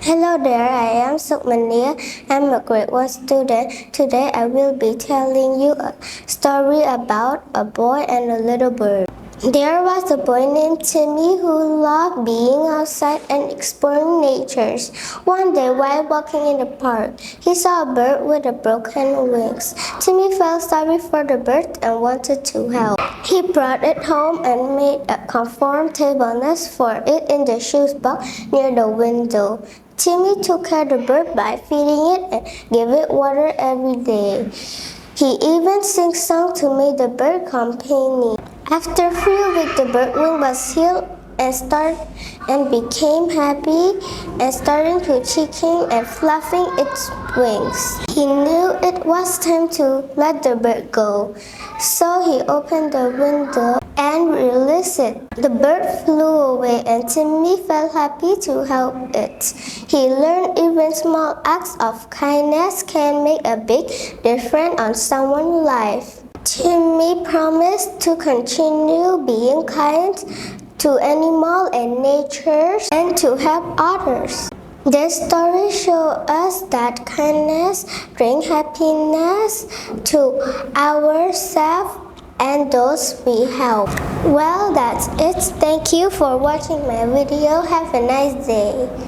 Hello there, I am Monysomanea. I'm a grade 1 student. Today I will be telling you a story about a boy and a little bird. There was a boy named Timmy who loved being outside and exploring nature. One day while walking in the park, he saw a bird with broken wings. Timmy felt sorry for the bird and wanted to help. He brought it home and made a comfortable nest for it in the shoe box near the window. Timmy took care of the bird by feeding it and gave it water every day. He even sang songs to make the bird company. After 3 weeks, the bird wing was healed and became happy and starting to chicken and fluffing its wings. He knew it was time to let the bird go, so he opened the window and released it. The bird flew away and Timmy felt happy to help it. He learned even small acts of kindness can make a big difference on someone's life. Timmy promised to continue being kind to animals and nature and to help others. This story shows us that kindness brings happiness to ourselves and those we help. Well, that's it. Thank you for watching my video. Have a nice day.